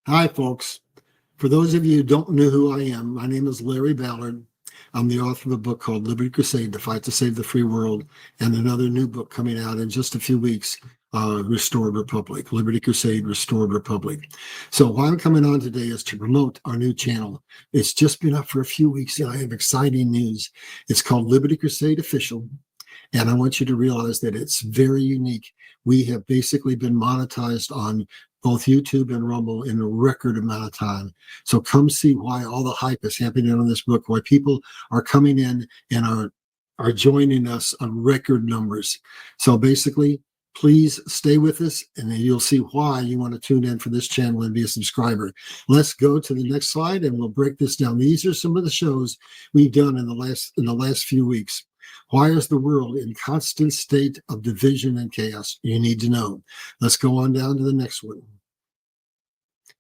Hi, folks. For those of you who don't know who I am, my name is Larry Ballard. I'm the author of a book called Liberty Crusade, The Fight to Save the Free World, and another new book coming out in just a few weeks, Restored Republic, Liberty Crusade, Restored Republic. So why I'm coming on today is to promote our new channel. It's just been up for a few weeks, and I have exciting news. It's called Liberty Crusade Official, and I want you to realize that it's very unique. We have basically been monetized on both YouTube and Rumble in a record amount of time. So come see why all the hype is happening on this book, why people are coming in and are joining us on record numbers. So basically, please stay with us and then you'll see why you want to tune in for this channel and be a subscriber. Let's go to the next slide and we'll break this down. These are some of the shows we've done in the last few weeks. Why is the world in constant state of division and chaos? You need to know. Let's go on down to the next one.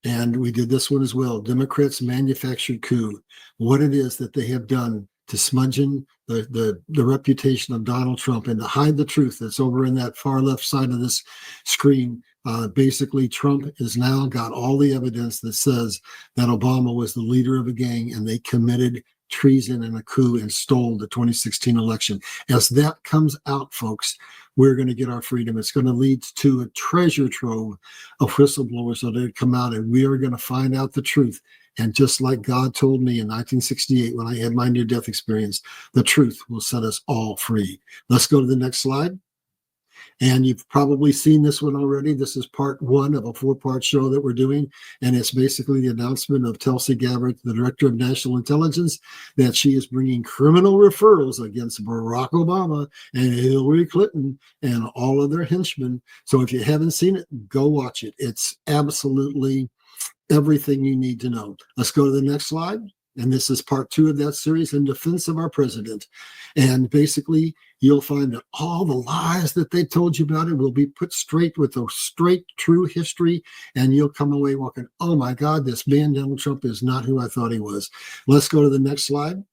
And we did this one as well. Democrats manufactured coup. What it is that they have done to smudging the reputation of Donald Trump and to hide the truth that's over in that far left side of this screen. Basically, Trump has now got all the evidence that says that Obama was the leader of a gang and they committed treason and a coup and stole the 2016 election. As that comes out, folks, we're going to get our freedom. It's going to lead to a treasure trove of whistleblowers that are come out, and we are going to find out the truth. And just like God told me in 1968 when I had my near-death experience, the truth will set us all free. Let's go to the next slide. And you've probably seen this one already. This is part one of a four-part show that we're doing. And it's basically the announcement of Tulsi Gabbard, the Director of National Intelligence, that she is bringing criminal referrals against Barack Obama and Hillary Clinton and all of their henchmen. So if you haven't seen it, go watch it. It's absolutely everything you need to know. Let's go to the next slide. And this is part two of that series, In Defense of Our President. And basically, you'll find that all the lies that they told you about it will be put straight with a straight, true history. And you'll come away walking, oh my God, this man, Donald Trump, is not who I thought he was. Let's go to the next slide.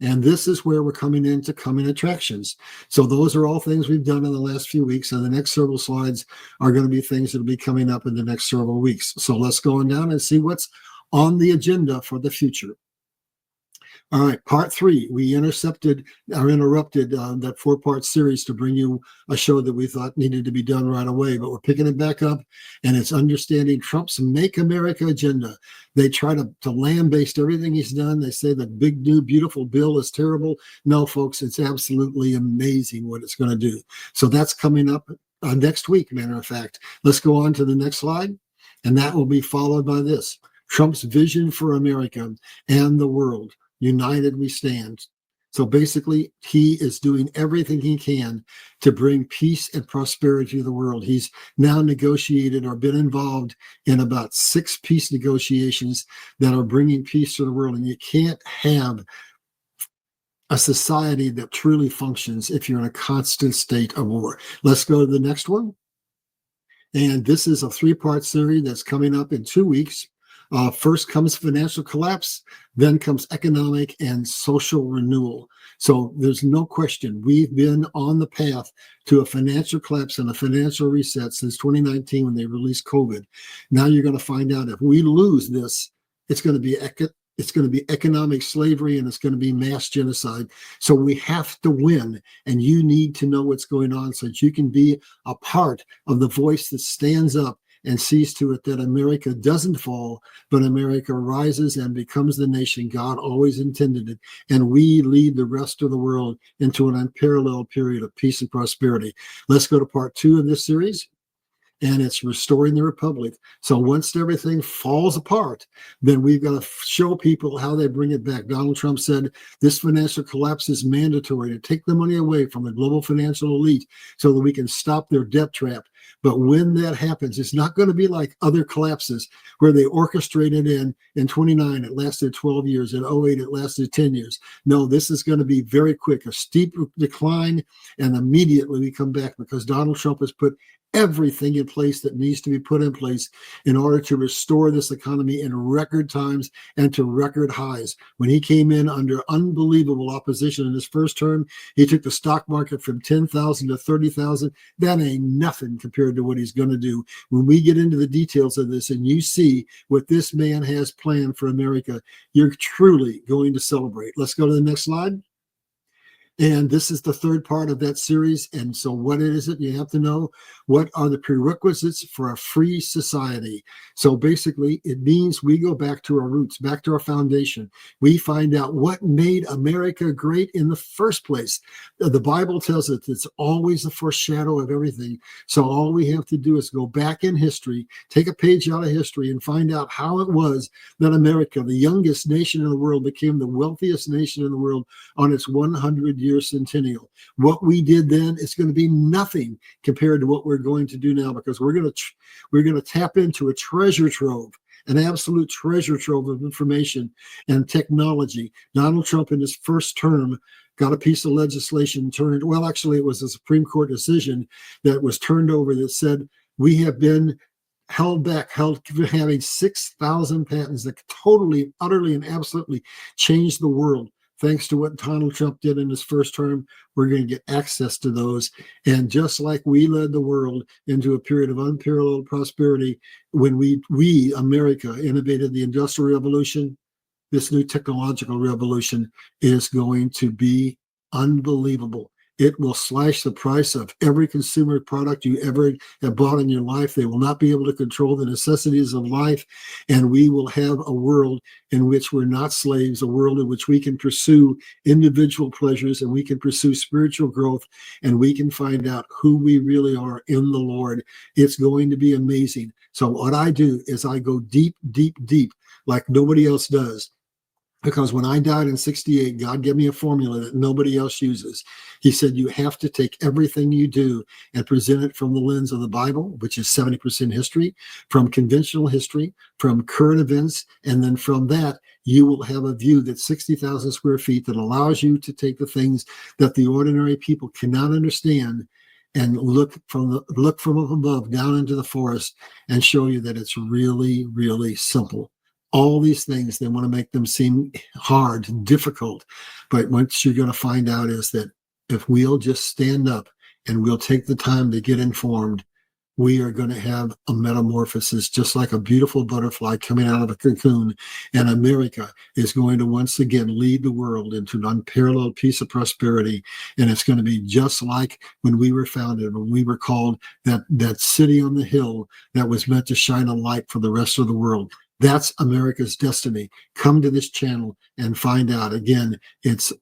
And this is where we're coming into coming attractions. So those are all things we've done in the last few weeks. And the next several slides are going to be things that will be coming up in the next several weeks. So let's go on down and see what's on the agenda for the future. All right, part three, we interrupted that four-part series to bring you a show that we thought needed to be done right away, but we're picking it back up, and it's understanding Trump's Make America agenda. They try to lambaste everything he's done. They say the big, new, beautiful bill is terrible. No, folks, it's absolutely amazing what it's going to do. So that's coming up next week, matter of fact. Let's go on to the next slide, and that will be followed by this. Trump's vision for America and the world. United we stand. So basically, he is doing everything he can to bring peace and prosperity to the world. He's now negotiated or been involved in about 6 peace negotiations that are bringing peace to the world. And you can't have a society that truly functions if you're in a constant state of war. Let's go to the next one. And this is a 3-part series that's coming up in 2 weeks. First comes financial collapse, then comes economic and social renewal. So there's no question we've been on the path to a financial collapse and a financial reset since 2019 when they released COVID. Now you're going to find out if we lose this, it's going to be economic slavery and it's going to be mass genocide. So we have to win, and you need to know what's going on so that you can be a part of the voice that stands up and sees to it that America doesn't fall, but America rises and becomes the nation God always intended it. And we lead the rest of the world into an unparalleled period of peace and prosperity. Let's go to part 2 of this series. And it's restoring the republic. So once everything falls apart, then we've got to show people how they bring it back. Donald Trump said this financial collapse is mandatory to take the money away from the global financial elite so that we can stop their debt trap. But when that happens, it's not going to be like other collapses where they orchestrated in 29, it lasted 12 years. In 08, it lasted 10 years. No, this is going to be very quick, a steep decline, and immediately we come back because Donald Trump has put everything in place that needs to be put in place in order to restore this economy in record times and to record highs. When he came in under unbelievable opposition in his first term, he took the stock market from 10,000 to 30,000. That ain't nothing compared to what he's going to do. When we get into the details of this and you see what this man has planned for America, you're truly going to celebrate. Let's go to the next slide. And this is the third part of that series. And so what is it? You have to know what are the prerequisites for a free society. So basically, it means we go back to our roots, back to our foundation. We find out what made America great in the first place. The Bible tells us it's always a foreshadow of everything. So all we have to do is go back in history, take a page out of history and find out how it was that America, the youngest nation in the world, became the wealthiest nation in the world on its 100-year centennial. What we did then is going to be nothing compared to what we're going to do now, because we're going to tap into a treasure trove, an absolute treasure trove of information and technology. Donald Trump in his first term got a piece of legislation turned, well, actually it was a Supreme Court decision that was turned over that said we have been held back, having 6,000 patents that totally, utterly, and absolutely changed the world. Thanks to what Donald Trump did in his first term, we're going to get access to those. And just like we led the world into a period of unparalleled prosperity when we America, innovated the Industrial Revolution, this new technological revolution is going to be unbelievable. It will slash the price of every consumer product you ever have bought in your life. They will not be able to control the necessities of life. And we will have a world in which we're not slaves, a world in which we can pursue individual pleasures and we can pursue spiritual growth and we can find out who we really are in the Lord. It's going to be amazing. So what I do is I go deep, deep, deep like nobody else does. Because when I died in 68, God gave me a formula that nobody else uses. He said, you have to take everything you do and present it from the lens of the Bible, which is 70% history, from conventional history, from current events, and then from that, you will have a view that's 60,000 square feet that allows you to take the things that the ordinary people cannot understand and look from above down into the forest and show you that it's really, really simple. All these things, they want to make them seem hard, difficult. But what you're going to find out is that if we'll just stand up and we'll take the time to get informed, we are going to have a metamorphosis, just like a beautiful butterfly coming out of a cocoon. And America is going to once again lead the world into an unparalleled piece of prosperity. And it's going to be just like when we were founded, when we were called that city on the hill that was meant to shine a light for the rest of the world. That's America's destiny. Come to this channel and find out. Again, it's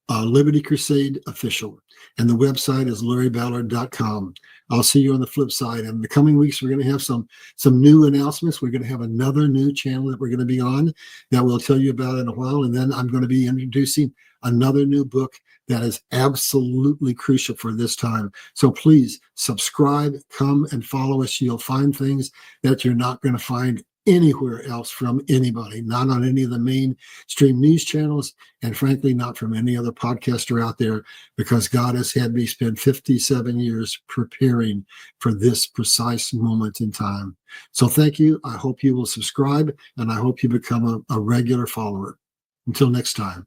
Liberty Crusade Official, and the website is larryballard.com. I'll see you on the flip side. And in the coming weeks, we're going to have some new announcements. We're going to have another new channel that we're going to be on that we'll tell you about in a while. And then I'm going to be introducing another new book that is absolutely crucial for this time. So please subscribe, come and follow us. You'll find things that you're not going to find anywhere else from anybody, not on any of the mainstream news channels, and frankly, not from any other podcaster out there, because God has had me spend 57 years preparing for this precise moment in time. So thank you. I hope you will subscribe, and I hope you become a regular follower. Until next time.